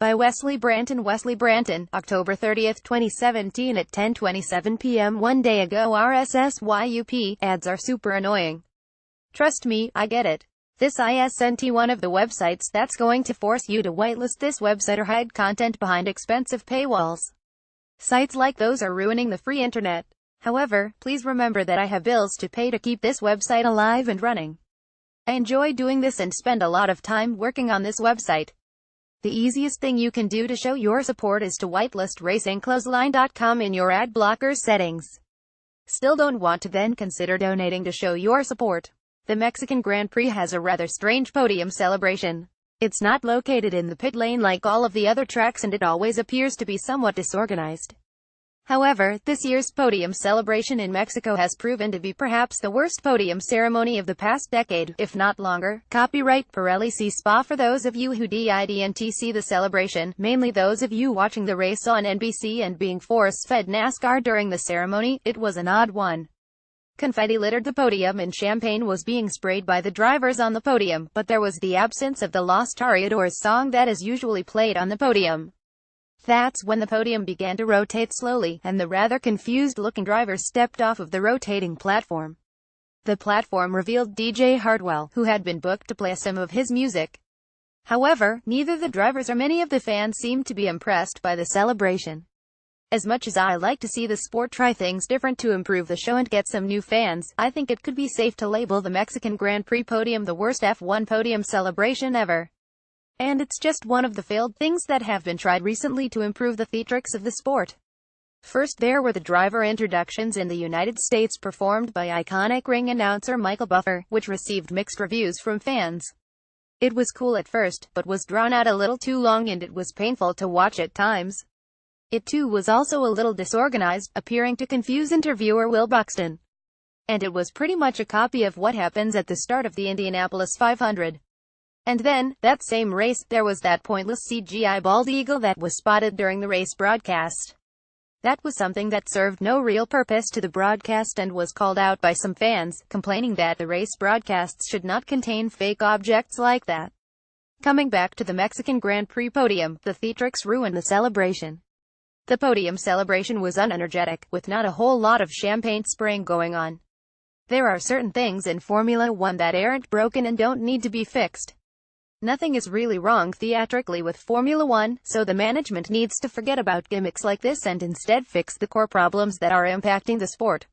by Wesley BrantonWesley Branton, October 30, 2017 at 10:27 p.m. One day ago. RSSYup, ads are super annoying. Trust me, I get it. This isn't one of the websites that's going to force you to whitelist this website or hide content behind expensive paywalls. Sites like those are ruining the free internet. However, please remember that I have bills to pay to keep this website alive and running. I enjoy doing this and spend a lot of time working on this website. The easiest thing you can do to show your support is to whitelist racingclothesline.com in your ad blocker settings. Still don't want to? Then consider donating to show your support. The Mexican Grand Prix has a rather strange podium celebration. It's not located in the pit lane like all of the other tracks, and it always appears to be somewhat disorganized. However, this year's podium celebration in Mexico has proven to be perhaps the worst podium ceremony of the past decade, if not longer. Copyright Pirelli C Spa. For those of you who didn't see the celebration, mainly those of you watching the race on NBC and being force-fed NASCAR during the ceremony, it was an odd one. Confetti littered the podium and champagne was being sprayed by the drivers on the podium, but there was the absence of the Los Toreadores song that is usually played on the podium. That's when the podium began to rotate slowly, and the rather confused-looking drivers stepped off of the rotating platform. The platform revealed DJ Hardwell, who had been booked to play some of his music. However, neither the drivers or many of the fans seemed to be impressed by the celebration. As much as I like to see the sport try things different to improve the show and get some new fans, I think it could be safe to label the Mexican Grand Prix podium the worst F1 podium celebration ever. And it's just one of the failed things that have been tried recently to improve the theatrics of the sport. First, there were the driver introductions in the United States performed by iconic ring announcer Michael Buffer, which received mixed reviews from fans. It was cool at first, but was drawn out a little too long and it was painful to watch at times. It too was also a little disorganized, appearing to confuse interviewer Will Buxton. And it was pretty much a copy of what happens at the start of the Indianapolis 500. And then, that same race, there was that pointless CGI bald eagle that was spotted during the race broadcast. That was something that served no real purpose to the broadcast and was called out by some fans, complaining that the race broadcasts should not contain fake objects like that. Coming back to the Mexican Grand Prix podium, the theatrics ruined the celebration. The podium celebration was unenergetic, with not a whole lot of champagne spraying going on. There are certain things in Formula One that aren't broken and don't need to be fixed. Nothing is really wrong theatrically with Formula One, so the management needs to forget about gimmicks like this and instead fix the core problems that are impacting the sport.